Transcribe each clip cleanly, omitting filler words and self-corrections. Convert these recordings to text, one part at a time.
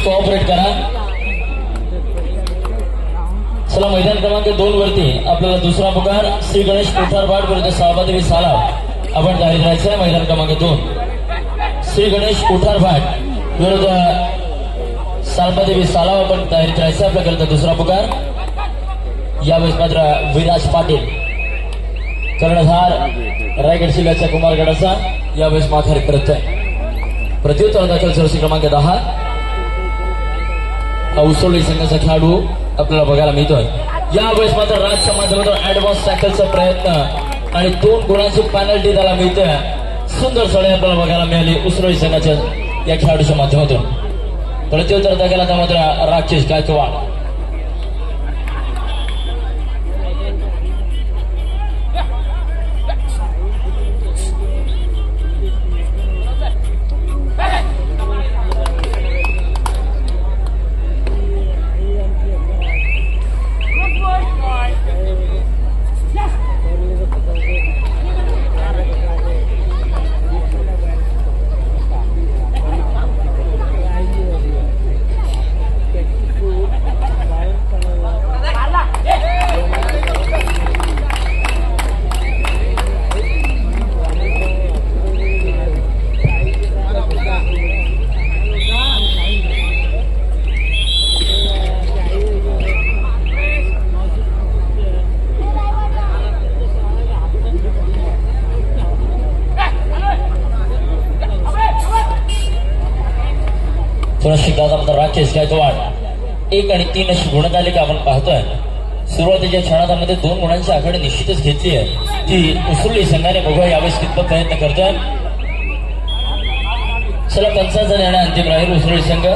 Cooperate करा. चला मैदान क्रमांक 2 वरती आपल्याला दुसरा पुकार श्री गणेश कोठारवाड विरुद्ध साळबादेवी सालाव. आपण तयारी करायचं. मैदान क्रमांक 2 श्री गणेश कोठारवाड विरुद्ध साळबादेवी सालाव. आपण तयारी करायचं. आपल्याकडे दुसरा पुकार. यावेळेस मात्र विराज पाटील कर्णधार रायगड जिल्ह्याच्या कुमारगडाचा यावेळेस माघारी करतोय. प्रत्युत्तर दाखल जर्सी क्रमांक 10 उसोली संघाचा खेळाडू आपल्याला बघायला मिळतोय. यावेळेस मात्र राजच्या माध्यमातून ऍडव्हान्स टॅकलचा प्रयत्न आणि 2 गुणांची पेनल्टी त्याला मिळते. सुंदर सळे आपल्याला बघायला मिळाली उसरोळी संघाच्या या खेळाडूच्या माध्यमातून. प्रत्युत्तर दाखल आता मात्र राकेश गायकवाड. राकेश गायकवाड 1 आणि 3 अशी गुणतालिका आपण पाहतोय. सुरुवातीच्या क्षणामध्ये 2 गुणांची आघाडी निश्चितच घेतली आहे. ती उसरुली संघाने बघूया यावेळेस कितपत प्रयत्न करतोय. चला 55 निर्णय अंतिम राहील उसरुली संघ.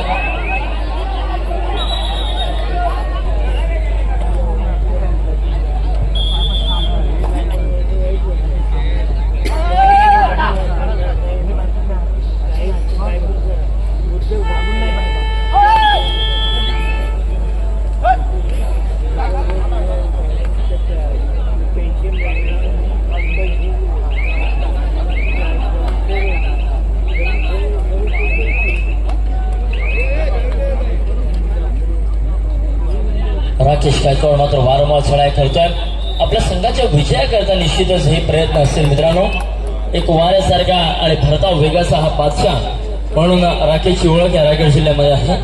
राकेश गायकवाड मात्र वारंवार चढाई करतोय. आपल्या संघाच्या विजयाकरता निश्चितच हे प्रयत्न असतील मित्रांनो. एक वाऱ्यासारखा आणि भरता वेगाचा हा बादशाह म्हणून राकेशची ओळख या रायगड जिल्ह्यामध्ये आहे.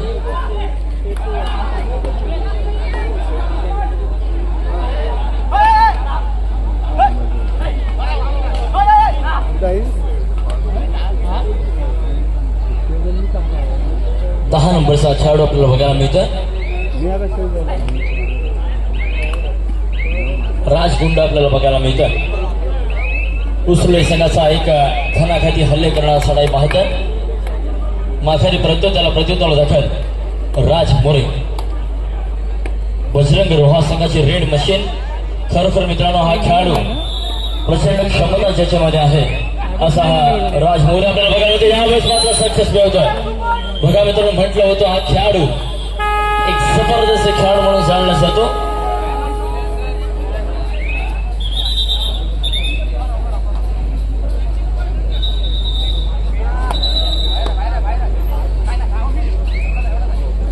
दहा नंबरचा खेळाडू आपल्याला बघायला मिळतोय. राजगुंड आपल्याला बघायला मिळतोय. उसरुली संघाचा एक घणाघाती हल्ले करणारा सडाई पाहतोय. माघारी प्रत्युत्तर दाखल राज मोरे. बजरंग रोहा संघाची रेड मशीन. खरोखर मित्रांनो हा खेळाडू प्रचंड क्षमता ज्याच्यामध्ये आहे असा हा राज मोरे आपल्याला बघायला मिळतो. यावेळेस मात्र सक्सेस मिळवतोय. बघा मित्रांनो म्हटलं होतं हा खेळाडू एक जबरदस्त खेळाडू म्हणून जाणला जातो.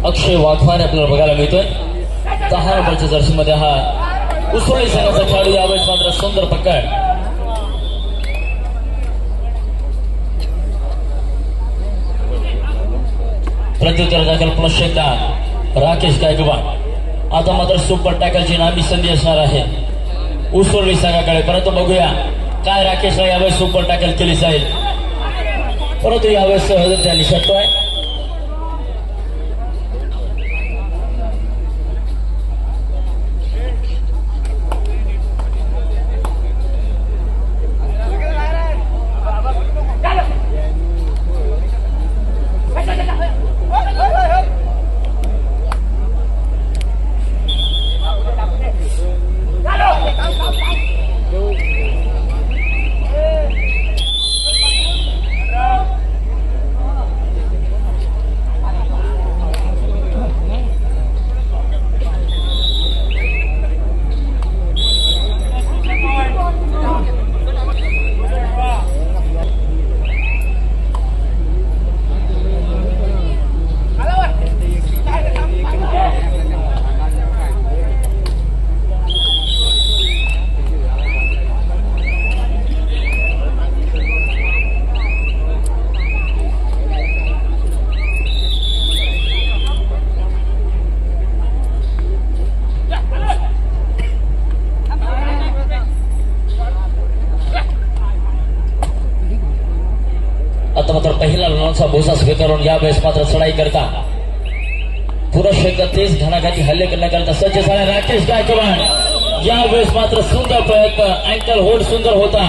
अक्षय वाघमारे आपल्याला बघायला मिळतोय. 10 नंबरच्या जर्सीमध्ये हा उसरुली संघाचा खेळाडू. यावेळेस मात्र सुंदर पकड. प्रत्युत्तर दाखल पुन्हा एकदा राकेश गायकवाड. आता मात्र सुपर टॅकलची नामी संधी असणार आहे उसरुली संघाकडे. परंतु बघूया काय राकेशला यावेळेस सुपर टॅकल केली जाईल. परंतु यावेळेस सहज त्या निसटतोय. आता मात्र पहिला रनाचा बोजा स्वीकारून यावेळेस मात्र चढाई करता पुरुष एकदा तेज घणाघाती हल्ले करण्याकरता सज्ज झाला राकेश गायकवाड। यावेळेस मात्र सुंदर प्रयत्न, अँकल होल्ड सुंदर होता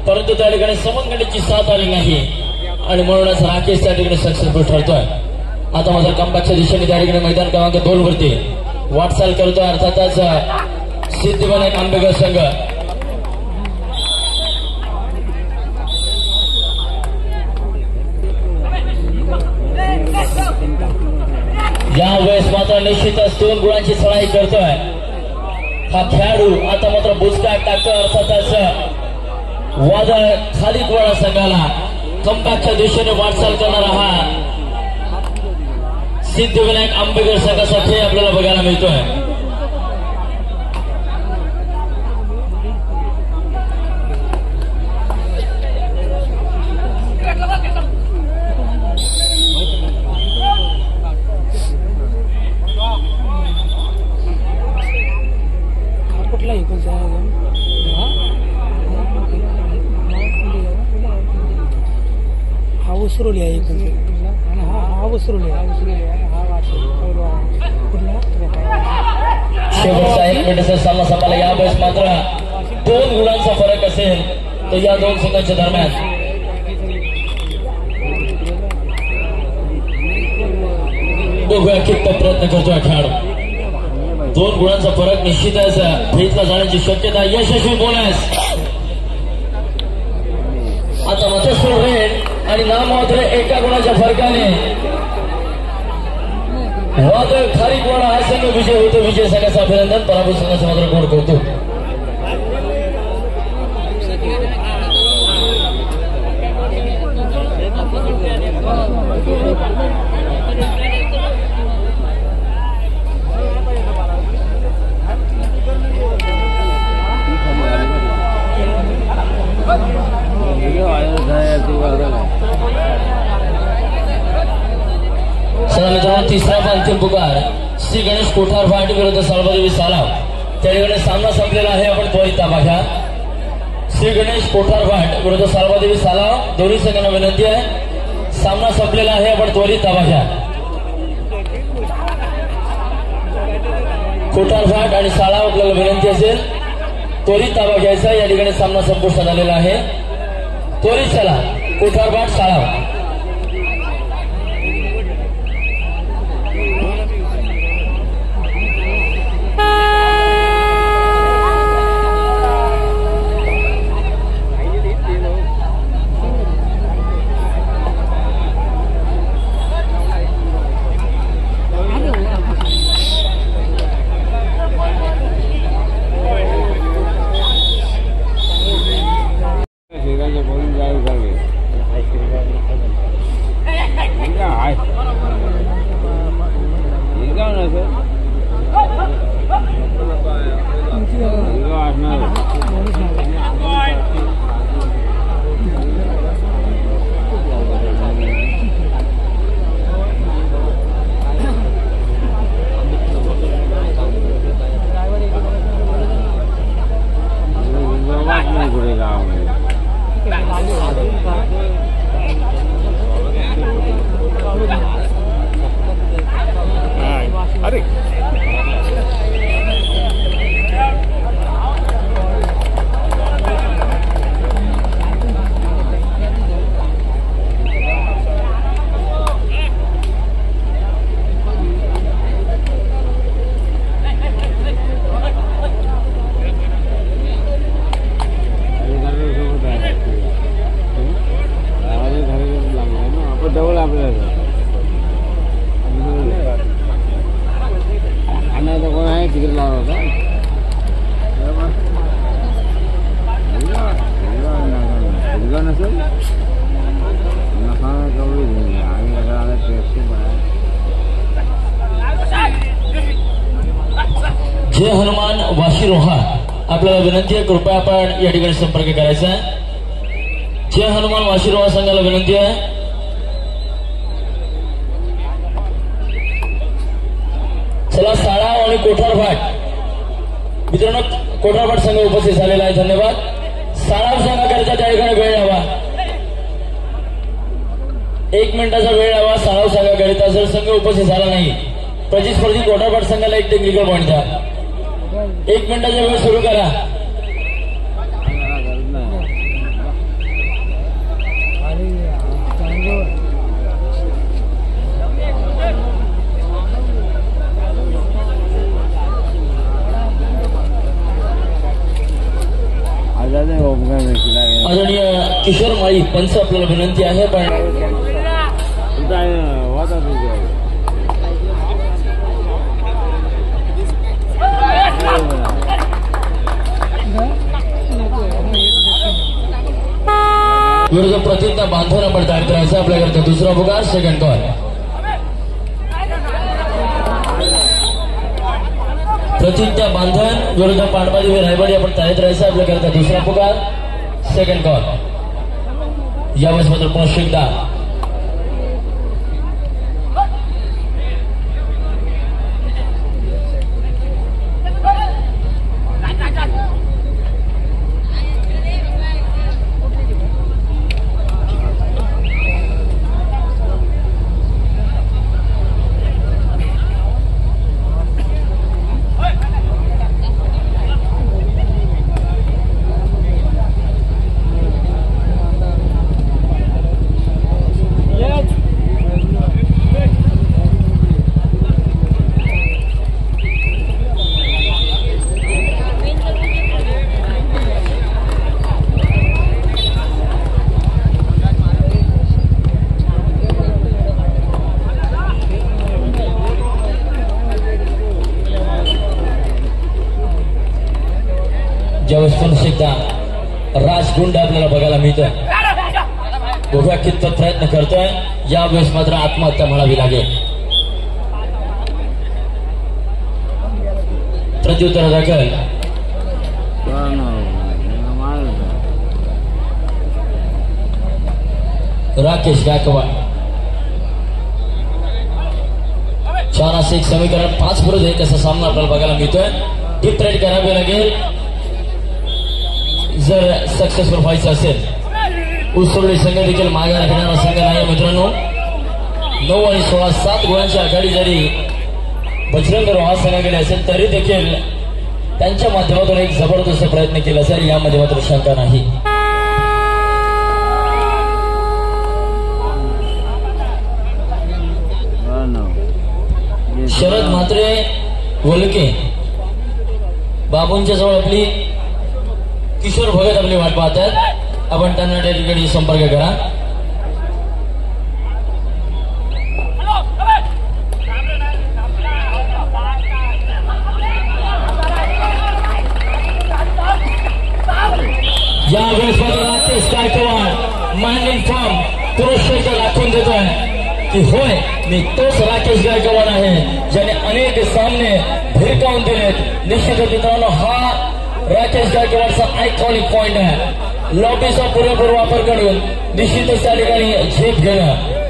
परंतु त्या ठिकाणी समनगंडीची साथ आली नाही आणि म्हणूनच राकेश त्या ठिकाणी सक्सेसफुल ठरतोय। आता मात्र कंबाच्या दिशेने त्या ठिकाणी मैदान क्रमांक 2 वरती वाटचाल करतोय अर्थातच सिद्धिविनायक आंबेकर संघ। यावेळेस मात्र निश्चितच 2 गुणांची चढाई करतोय हा खेळाडू। आता मात्र बुचका टाकतोय अर्थातच वादळ खालीदवाडा संघाला। कंबाच्या दिशेने वाटचाल करणारा हा सिद्धिविनायक आंबेकर संघासाठी आपल्याला बघायला मिळतोय। उसरोली आहे हा उसरोली शेवटचा 1 मिनिटाचा सामना संपला। यावेळेस मात्र 2 गुणांचा फरक असेल तर या 2 संघांच्या दरम्यान बघूया कितपत प्रयत्न करतोय खेळाडू। 2 गुणांचा फरक निश्चितच फेजला जाण्याची शक्यता। यशस्वी बोनस आता मात्र रेड आणि नाममात्र 1 गुणाच्या फरकाने वादळ खारीकवाडा हा संघ विजय होतो। विजय संघाचं अभिनंदन, पराभूत संघाचं मात्र गोड करतो। मित्रांनो तिसरा अंतिम पुकार श्री गणेश कोठार फाटी विरुद्ध साळबादेवी सालाव। त्या ठिकाणी सामना संपलेला आहे, आपण त्वरित ताबा घ्या। श्री गणेश कोठार फाट विरुद्ध साळबादेवी सालाव दोन्ही संघांना विनंती आहे, सामना संपलेला आहे, आपण त्वरित ताबा घ्या। कोठार फाट आणि सालाव आपल्याला विनंती असेल त्वरित ताबा घ्यायचा। या ठिकाणी सामना संपुष्टात आलेला आहे, त्वरित चला। कोठार फाट सालाव जय हनुमान वाशिरोहा आपल्याला विनंती आहे, कृपया आपण या ठिकाणी संपर्क करायचा आहे। जय हनुमान वाशिरोहा संघाला विनंती आहे, चला। साळाव आणि कोठारभाट मित्रांनो, कोठारभाट संघ उपस्थित झालेला आहे, धन्यवाद। साळाव संघाकरिता त्या ठिकाणी वेळ यावा। 1 मिनिटाचा वेळ लावा. साराव सांगा. गणिता जर संघ उपस्थित झाला नाही प्रतिस्पर्धी कोठारपाट संघाला 1 टेक्निकल पॉईंट द्या. 1 मिनिटाचा वेळ सुरू करा. आदरणीय किशोर माळी पंच आपल्याला विनंती आहे. पण विरुद्ध प्रतिज्ञा बांधून आपण तयार करायचं आपल्याकडे. दुसरा पुकार सेकंड कॉल. प्रतिज्ञा बांधण विरुद्ध पांडवादेवी रायवाडी आपण तयार राहायचं आपल्याकडे. दुसरा पुकार सेकंड कॉल. यावेळेस मात्र पुन्हा एकदा ज्यावेळेस पुन्हा एकदा राजगुंड आपल्याला बघायला मिळतोय. बघूया कितपत प्रयत्न करतोय. यावेळेस मात्र आत्महत्या म्हणावी लागेल. प्रत्युत्तर दाखल राकेश गायकवाड. 4 असे एक समीकरण 5 विरुद्ध 1 असा सामना आपल्याला बघायला मिळतोय. डीप ट्रेड करावे लागेल जर सक्सेसफुल व्हायचं असेल. उसवडी संघ देखील मागे घेणारा संघ नाही मित्रांनो. 9 आणि 16 7 गुणांची आघाडी जरी बजरंग रोहा संघाकडे असेल तरी देखील त्यांच्या माध्यमातून एक जबरदस्त प्रयत्न केला असेल यामध्ये मात्र शंका नाही. शरद म्हात्रे वलके बाबूंच्या जवळ आपली किशोर भगत आपली वाट पाहतात. आपण त्यांना ठिकाणी संपर्क करा. यावेळेस राकेश गायकवाड माइंडिंग फॉर्म पुरुषांच्या दाखवून देतोय की होय मी तोच राकेश गायकवाड आहे ज्याने अनेक सामने भिरकावून दिलेत. निश्चितच मित्रांनो हा राकेश गायकवाडचा आयकॉनिक पॉइंट आहे. लॉबीचा पुरेपूर वापर करून निश्चितच त्या ठिकाणी झेप घेणं